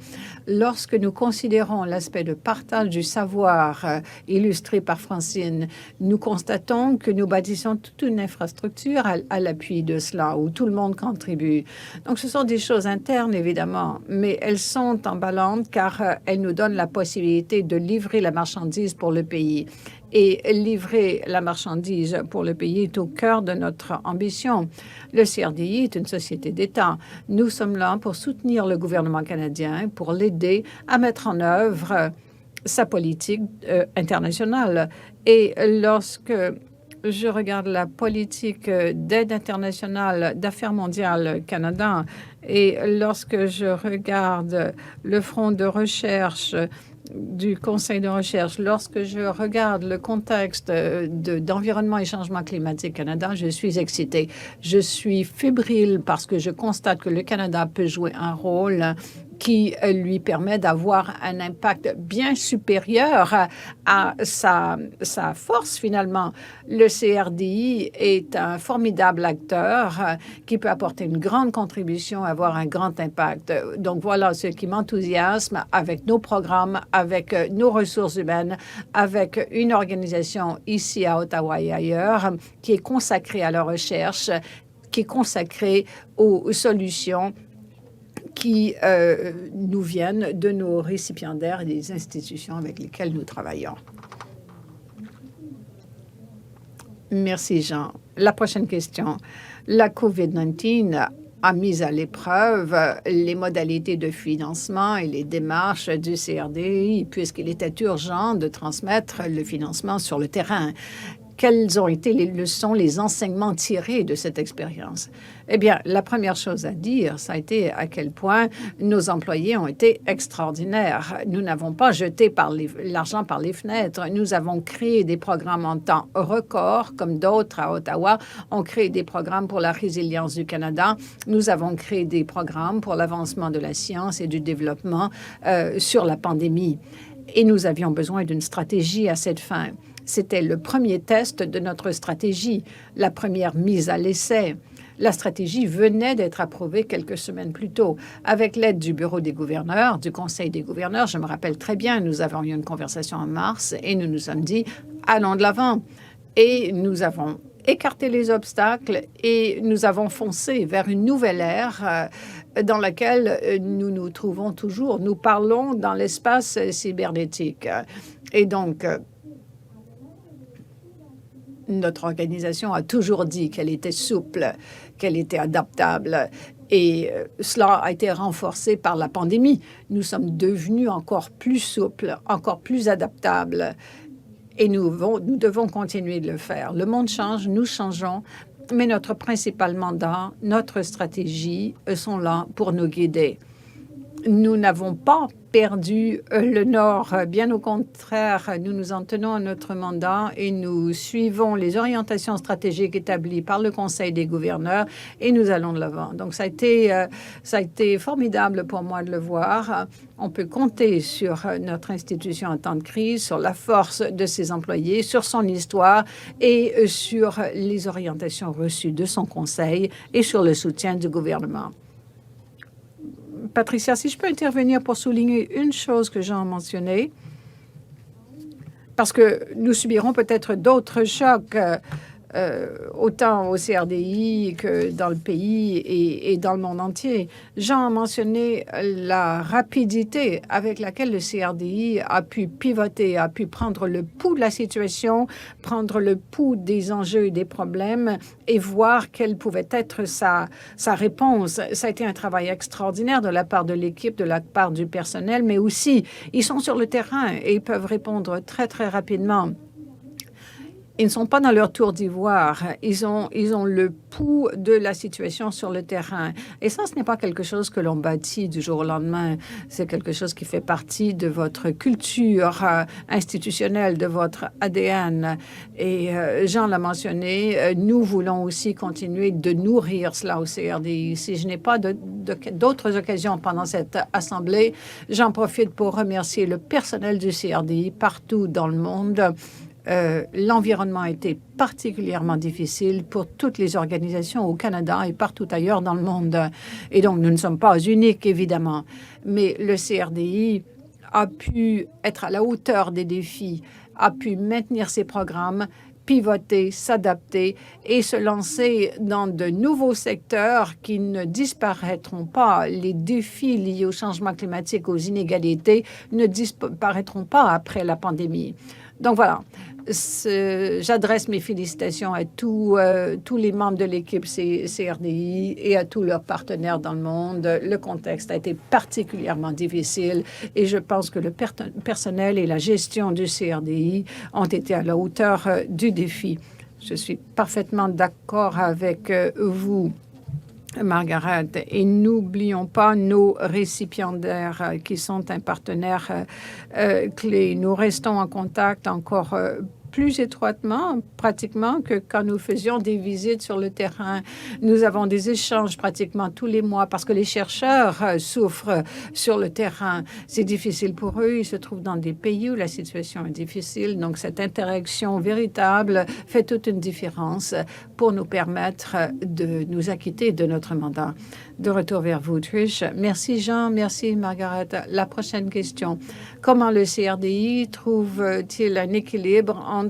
Lorsque nous considérons l'aspect de partage du savoir illustré par Francine, nous constatons que nous bâtissons toute une infrastructure à l'appui de cela, où tout le monde contribue. Donc, ce sont des choses internes, évidemment, mais elles sont emballantes car elles nous donnent la possibilité de livrer la marchandise pour le pays. Et livrer la marchandise pour le pays est au cœur de notre ambition. Le CRDI est une société d'État. Nous sommes là pour soutenir le gouvernement canadien, pour l'aider à mettre en œuvre sa politique internationale. Et lorsque je regarde la politique d'aide internationale d'affaires mondiales Canada et lorsque je regarde le Fonds de recherche du Conseil de recherche, lorsque je regarde le contexte d'environnement et changement climatique Canada, je suis excitée. Je suis fébrile parce que je constate que le Canada peut jouer un rôle qui lui permet d'avoir un impact bien supérieur à sa force, finalement. Le CRDI est un formidable acteur qui peut apporter une grande contribution, avoir un grand impact. Donc, voilà ce qui m'enthousiasme avec nos programmes, avec nos ressources humaines, avec une organisation ici à Ottawa et ailleurs qui est consacrée à la recherche, qui est consacrée aux solutions qui nous viennent de nos récipiendaires et des institutions avec lesquelles nous travaillons. Merci, Jean. La prochaine question. La COVID-19 a mis à l'épreuve les modalités de financement et les démarches du CRDI, puisqu'il était urgent de transmettre le financement sur le terrain. Quelles ont été les leçons, les enseignements tirés de cette expérience? Eh bien, la première chose à dire, ça a été à quel point nos employés ont été extraordinaires. Nous n'avons pas jeté l'argent par les fenêtres. Nous avons créé des programmes en temps record, comme d'autres à Ottawa ont créé des programmes pour la résilience du Canada. Nous avons créé des programmes pour l'avancement de la science et du développement sur la pandémie. Et nous avions besoin d'une stratégie à cette fin. C'était le premier test de notre stratégie, la première mise à l'essai. La stratégie venait d'être approuvée quelques semaines plus tôt. Avec l'aide du Bureau des gouverneurs, du Conseil des gouverneurs, je me rappelle très bien, nous avons eu une conversation en mars et nous nous sommes dit, allons de l'avant. Et nous avons écarté les obstacles et nous avons foncé vers une nouvelle ère dans laquelle nous nous trouvons toujours. Nous parlons dans l'espace cybernétique. Et donc, notre organisation a toujours dit qu'elle était souple, qu'elle était adaptable. Et cela a été renforcé par la pandémie. Nous sommes devenus encore plus souples, encore plus adaptables. Et nous devons continuer de le faire. Le monde change, nous changeons, mais notre principal mandat, notre stratégie sont là pour nous guider. Nous n'avons pas perdu le Nord. Bien au contraire, nous nous en tenons à notre mandat et nous suivons les orientations stratégiques établies par le Conseil des gouverneurs et nous allons de l'avant. Donc, ça a été formidable pour moi de le voir. On peut compter sur notre institution en temps de crise, sur la force de ses employés, sur son histoire et sur les orientations reçues de son Conseil et sur le soutien du gouvernement. Patricia, si je peux intervenir pour souligner une chose que Jean a mentionnée, parce que nous subirons peut-être d'autres chocs, autant au CRDI que dans le pays et dans le monde entier. Jean a mentionné la rapidité avec laquelle le CRDI a pu pivoter, a pu prendre le pouls de la situation, prendre le pouls des enjeux et des problèmes et voir quelle pouvait être sa réponse. Ça a été un travail extraordinaire de la part de l'équipe, de la part du personnel, mais aussi, ils sont sur le terrain et ils peuvent répondre très, très rapidement. ils ne sont pas dans leur tour d'ivoire. Ils ont le pouls de la situation sur le terrain. Et ça, ce n'est pas quelque chose que l'on bâtit du jour au lendemain. C'est quelque chose qui fait partie de votre culture institutionnelle, de votre ADN. Et Jean l'a mentionné, nous voulons aussi continuer de nourrir cela au CRDI. Si je n'ai pas d'autres occasions pendant cette assemblée, j'en profite pour remercier le personnel du CRDI partout dans le monde. L'environnement a été particulièrement difficile pour toutes les organisations au Canada et partout ailleurs dans le monde. Et donc, nous ne sommes pas uniques, évidemment. Mais le CRDI a pu être à la hauteur des défis, a pu maintenir ses programmes, pivoter, s'adapter et se lancer dans de nouveaux secteurs qui ne disparaîtront pas. Les défis liés au changement climatique, aux inégalités, ne disparaîtront pas après la pandémie. Donc voilà, j'adresse mes félicitations à tous les membres de l'équipe CRDI et à tous leurs partenaires dans le monde. Le contexte a été particulièrement difficile et je pense que le personnel et la gestion du CRDI ont été à la hauteur du défi. Je suis parfaitement d'accord avec vous, Margaret, et n'oublions pas nos récipiendaires qui sont un partenaire clé. Nous restons en contact encore plus étroitement, pratiquement, que quand nous faisions des visites sur le terrain. Nous avons des échanges pratiquement tous les mois parce que les chercheurs souffrent sur le terrain. C'est difficile pour eux. Ils se trouvent dans des pays où la situation est difficile. Donc, cette interaction véritable fait toute une différence pour nous permettre de nous acquitter de notre mandat. De retour vers vous, Trish. Merci, Jean. Merci, Margaret. La prochaine question. Comment le CRDI trouve-t-il un équilibre entre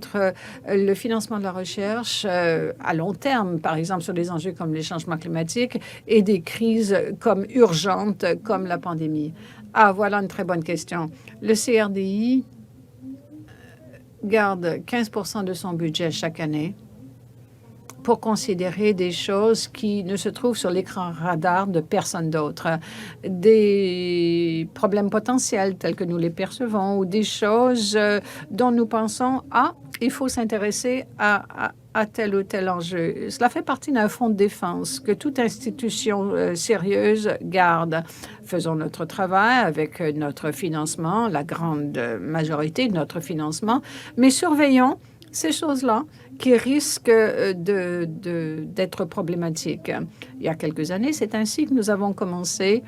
le financement de la recherche à long terme, par exemple sur des enjeux comme les changements climatiques, et des crises comme urgentes comme la pandémie? Ah, voilà une très bonne question. Le CRDI garde 15 % de son budget chaque année pour considérer des choses qui ne se trouvent sur l'écran radar de personne d'autre, des problèmes potentiels tels que nous les percevons ou des choses dont nous pensons, il faut s'intéresser à tel ou tel enjeu. Cela fait partie d'un fonds de défense que toute institution sérieuse garde. Faisons notre travail avec notre financement, la grande majorité de notre financement, mais surveillons ces choses-là qui risquent d'être problématiques. Il y a quelques années, c'est ainsi que nous avons commencé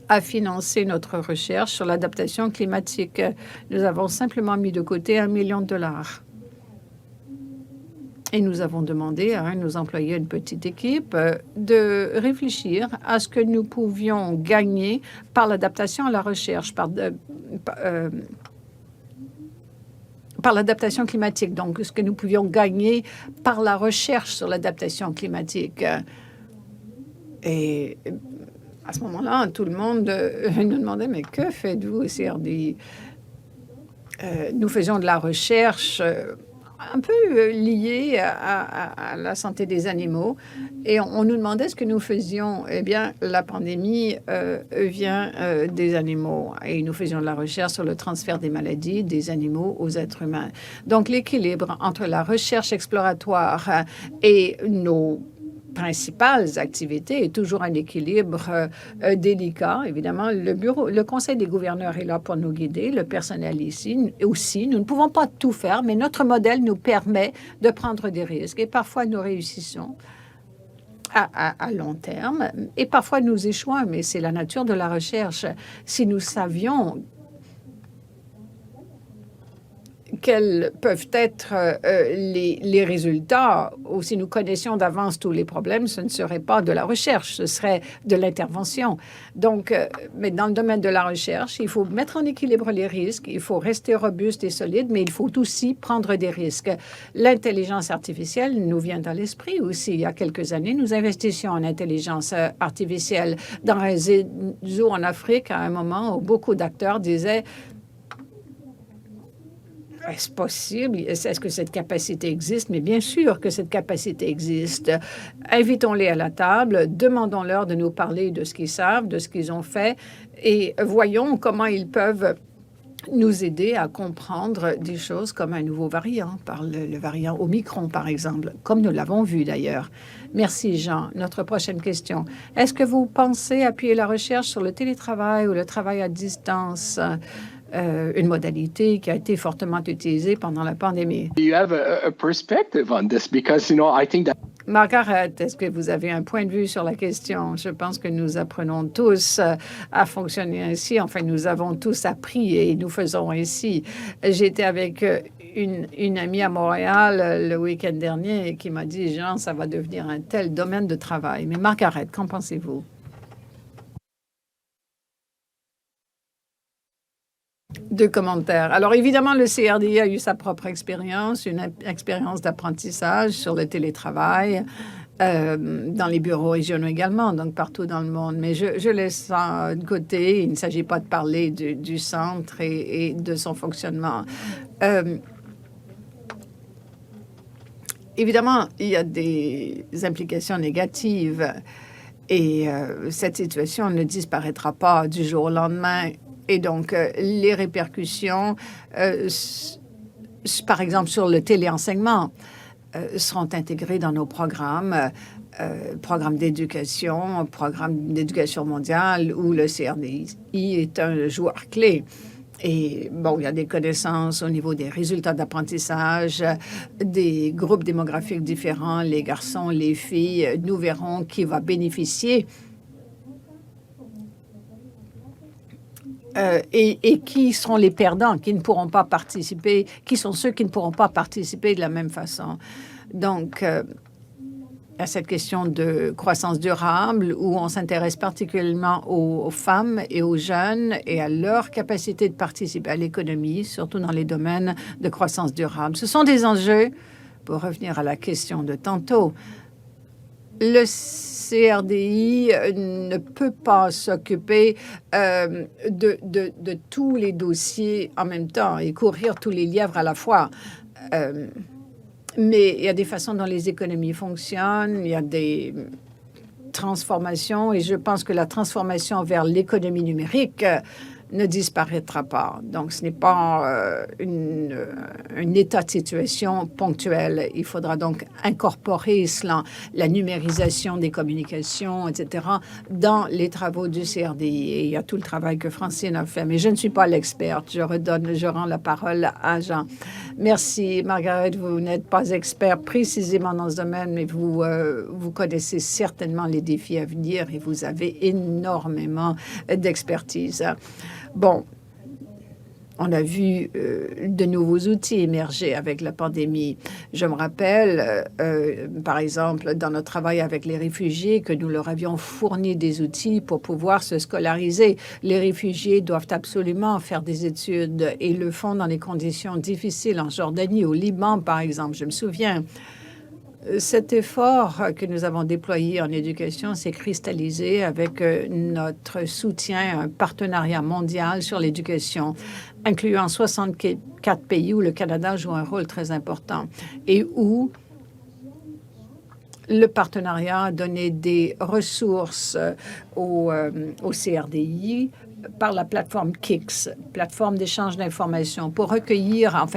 à financer notre recherche sur l'adaptation climatique. Nous avons simplement mis de côté $1 million. Et nous avons demandé à nos employés, une petite équipe, de réfléchir à ce que nous pouvions gagner par l'adaptation à la recherche, par l'adaptation climatique, donc ce que nous pouvions gagner par la recherche sur l'adaptation climatique. Et à ce moment-là, tout le monde nous demandait, mais que faites-vous au CRDI? Nous faisions de la recherche un peu liée à la santé des animaux. Et on nous demandait ce que nous faisions. Eh bien, la pandémie vient des animaux. Et nous faisions de la recherche sur le transfert des maladies des animaux aux êtres humains. Donc, l'équilibre entre la recherche exploratoire et nos principales activités est toujours un équilibre délicat. Évidemment, le Conseil des gouverneurs est là pour nous guider, le personnel ici aussi. Nous ne pouvons pas tout faire, mais notre modèle nous permet de prendre des risques. Et parfois, nous réussissons à long terme, et parfois, nous échouons, mais c'est la nature de la recherche. Si nous savions quels peuvent être les résultats, ou si nous connaissions d'avance tous les problèmes, ce ne serait pas de la recherche, ce serait de l'intervention. Donc, mais dans le domaine de la recherche, il faut mettre en équilibre les risques, il faut rester robuste et solide, mais il faut aussi prendre des risques. L'intelligence artificielle nous vient à l'esprit aussi. Il y a quelques années, nous investissions en intelligence artificielle dans un réseau en Afrique à un moment où beaucoup d'acteurs disaient: est-ce possible? Est-ce que cette capacité existe? Mais bien sûr que cette capacité existe. Invitons-les à la table, demandons-leur de nous parler de ce qu'ils savent, de ce qu'ils ont fait, et voyons comment ils peuvent nous aider à comprendre des choses comme un nouveau variant, par le variant Omicron, par exemple, comme nous l'avons vu d'ailleurs. Merci, Jean. Notre prochaine question. Est-ce que vous pensez appuyer la recherche sur le télétravail ou le travail à distance, une modalité qui a été fortement utilisée pendant la pandémie? Do you have a perspective on this? Because, I think that Margaret, est-ce que vous avez un point de vue sur la question? Je pense que nous apprenons tous à fonctionner ainsi. Enfin, nous avons tous appris et nous faisons ainsi. J'étais avec une amie à Montréal le week-end dernier qui m'a dit, Jean, ça va devenir un tel domaine de travail. Mais Margaret, qu'en pensez-vous? Deux commentaires. Alors, évidemment, le CRDI a eu sa propre expérience, une expérience d'apprentissage sur le télétravail, dans les bureaux régionaux également, donc partout dans le monde. Mais je laisse ça de côté. Il ne s'agit pas de parler du centre et de son fonctionnement. Évidemment, il y a des implications négatives et cette situation ne disparaîtra pas du jour au lendemain. Et donc, les répercussions, par exemple, sur le téléenseignement, seront intégrées dans nos programmes, programmes d'éducation mondiale, où le CRDI est un joueur clé. Et bon, il y a des connaissances au niveau des résultats d'apprentissage, des groupes démographiques différents, les garçons, les filles. Nous verrons qui va bénéficier et qui seront les perdants, qui ne pourront pas participer, qui sont ceux qui ne pourront pas participer de la même façon. Donc, à cette question de croissance durable, où on s'intéresse particulièrement aux femmes et aux jeunes et à leur capacité de participer à l'économie, surtout dans les domaines de croissance durable. Ce sont des enjeux, pour revenir à la question de tantôt, le CRDI ne peut pas s'occuper de tous les dossiers en même temps et courir tous les lièvres à la fois. Mais il y a des façons dont les économies fonctionnent, il y a des transformations et je pense que la transformation vers l'économie numérique ne disparaîtra pas. Donc, ce n'est pas un état de situation ponctuel. Il faudra donc incorporer cela, la numérisation des communications, etc., dans les travaux du CRDI. Et il y a tout le travail que Francine a fait. Mais je ne suis pas l'experte. Je rends la parole à Jean. Merci, Margaret. Vous n'êtes pas expert précisément dans ce domaine, mais vous connaissez certainement les défis à venir et vous avez énormément d'expertise. Bon, on a vu de nouveaux outils émerger avec la pandémie. Je me rappelle, par exemple, dans notre travail avec les réfugiés, que nous leur avions fourni des outils pour pouvoir se scolariser. Les réfugiés doivent absolument faire des études et le font dans des conditions difficiles en Jordanie, au Liban, par exemple. Je me souviens. Cet effort que nous avons déployé en éducation s'est cristallisé avec notre soutien à un partenariat mondial sur l'éducation, incluant 64 pays où le Canada joue un rôle très important et où le partenariat a donné des ressources au CRDI par la plateforme KIX, plateforme d'échange d'informations, pour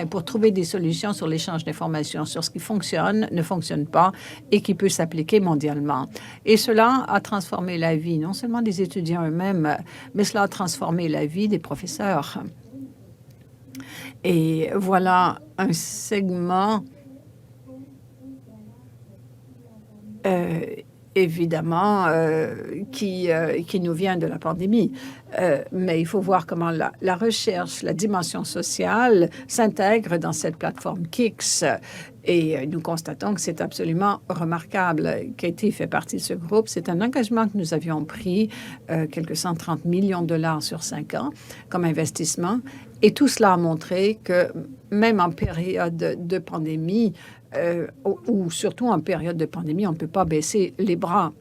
pour trouver des solutions sur l'échange d'informations, sur ce qui fonctionne, ne fonctionne pas et qui peut s'appliquer mondialement. Et cela a transformé la vie, non seulement des étudiants eux-mêmes, mais cela a transformé la vie des professeurs. Et voilà un segment évidemment, qui nous vient de la pandémie. Mais il faut voir comment la recherche, la dimension sociale s'intègre dans cette plateforme KIX. Et nous constatons que c'est absolument remarquable. Katie fait partie de ce groupe. C'est un engagement que nous avions pris, quelques 130 millions de dollars sur 5 ans comme investissement. Et tout cela a montré que même en période de pandémie, ou surtout en période de pandémie, on ne peut pas baisser les bras.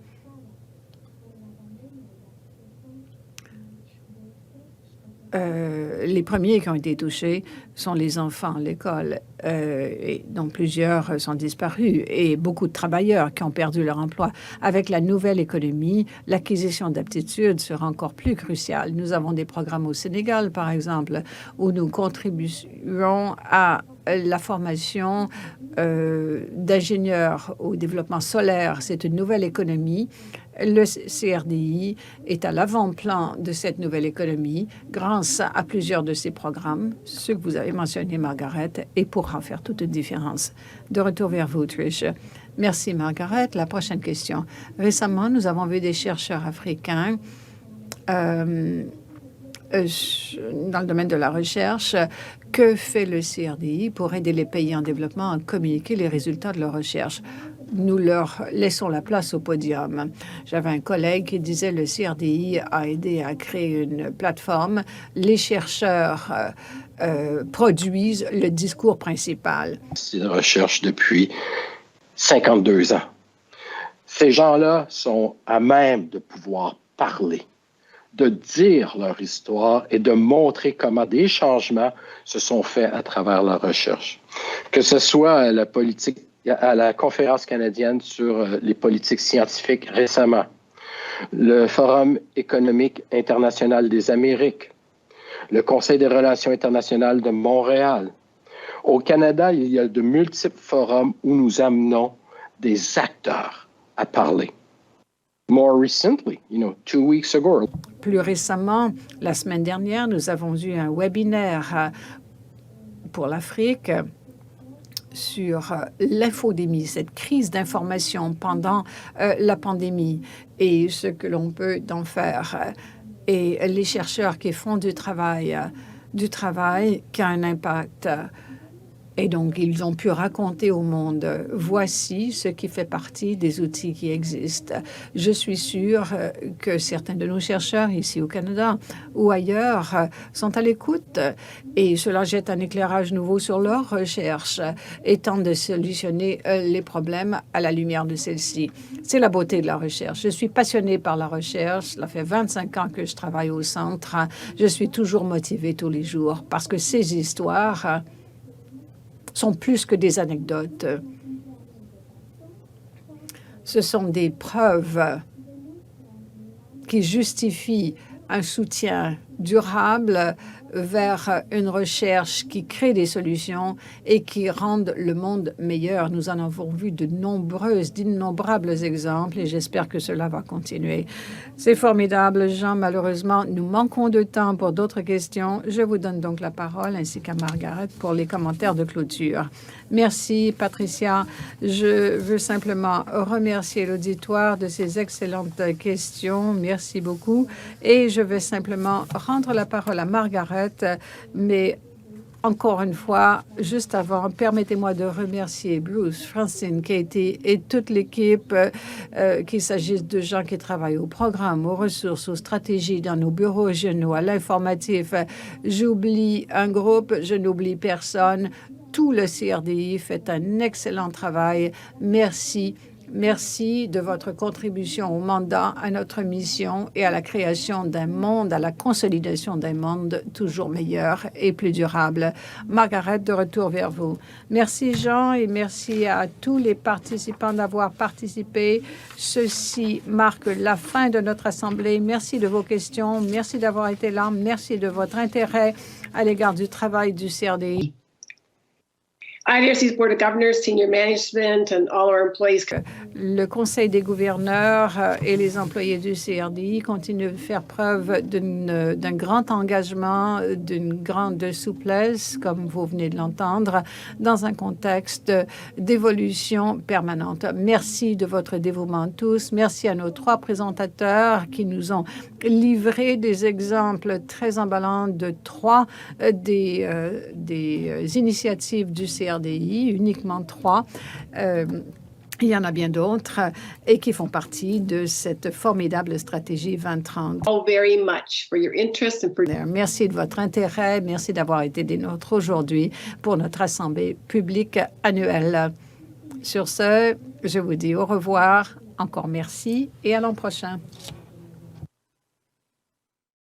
les premiers qui ont été touchés sont les enfants à l'école, et dont plusieurs sont disparus, et beaucoup de travailleurs qui ont perdu leur emploi. Avec la nouvelle économie, l'acquisition d'aptitudes sera encore plus cruciale. Nous avons des programmes au Sénégal, par exemple, où nous contribuons à la formation d'ingénieurs au développement solaire. C'est une nouvelle économie. Le CRDI est à l'avant-plan de cette nouvelle économie grâce à plusieurs de ces programmes, ceux que vous avez mentionnés, Margaret, et pourra faire toute une différence. De retour vers vous, Trish. Merci, Margaret. La prochaine question. Récemment, nous avons vu des chercheurs africains dans le domaine de la recherche. Que fait le CRDI pour aider les pays en développement à communiquer les résultats de leurs recherches? Nous leur laissons la place au podium. J'avais un collègue qui disait le CRDI a aidé à créer une plateforme. Les chercheurs produisent le discours principal. C'est la recherche depuis 52 ans. Ces gens-là sont à même de pouvoir parler, de dire leur histoire et de montrer comment des changements se sont faits à travers la recherche. Que ce soit la politique à la conférence canadienne sur les politiques scientifiques récemment, le Forum économique international des Amériques, le Conseil des relations internationales de Montréal. Au Canada, il y a de multiples forums où nous amenons des acteurs à parler. More recently, 2 weeks ago. Plus récemment, la semaine dernière, nous avons eu un webinaire pour l'Afrique sur l'infodémie, cette crise d'information pendant la pandémie et ce que l'on peut en faire. Et les chercheurs qui font du travail qui a un impact. Et donc, ils ont pu raconter au monde, voici ce qui fait partie des outils qui existent. Je suis sûre que certains de nos chercheurs ici au Canada ou ailleurs sont à l'écoute et cela jette un éclairage nouveau sur leurs recherches et tente de solutionner les problèmes à la lumière de celle-ci. C'est la beauté de la recherche. Je suis passionnée par la recherche. Cela fait 25 ans que je travaille au centre. Je suis toujours motivée tous les jours parce que ces histoires sont plus que des anecdotes. Ce sont des preuves qui justifient un soutien durable vers une recherche qui crée des solutions et qui rendent le monde meilleur. Nous en avons vu d'innombrables exemples et j'espère que cela va continuer. C'est formidable, Jean. Malheureusement, nous manquons de temps pour d'autres questions. Je vous donne donc la parole ainsi qu'à Margaret pour les commentaires de clôture. Merci, Patricia. Je veux simplement remercier l'auditoire de ces excellentes questions. Merci beaucoup. Et je vais simplement rendre la parole à Margaret, mais encore une fois, juste avant, permettez-moi de remercier Bruce, Francine, Katie et toute l'équipe, qu'il s'agisse de gens qui travaillent au programme, aux ressources, aux stratégies, dans nos bureaux régionaux, à l'informatif. J'oublie un groupe, je n'oublie personne. Tout le CRDI fait un excellent travail. Merci. Merci de votre contribution au mandat, à notre mission et à la création d'un monde, à la consolidation d'un monde toujours meilleur et plus durable. Margaret, de retour vers vous. Merci Jean et merci à tous les participants d'avoir participé. Ceci marque la fin de notre assemblée. Merci de vos questions. Merci d'avoir été là. Merci de votre intérêt à l'égard du travail du CRDI. IDRC's Board of Governors, senior management, and all our employees. Le Conseil des gouverneurs et les employés du CRDI continuent de faire preuve d'un grand engagement, d'une grande souplesse, comme vous venez de l'entendre, dans un contexte d'évolution permanente. Merci de votre dévouement tous. Merci à nos 3 présentateurs qui nous ont livré des exemples très emballants de 3 des initiatives du CRDI. Uniquement 3. Il y en a bien d'autres et qui font partie de cette formidable stratégie 2030. Very much for your interest and for... Merci de votre intérêt. Merci d'avoir été des nôtres aujourd'hui pour notre assemblée publique annuelle. Sur ce, je vous dis au revoir. Encore merci et à l'an prochain.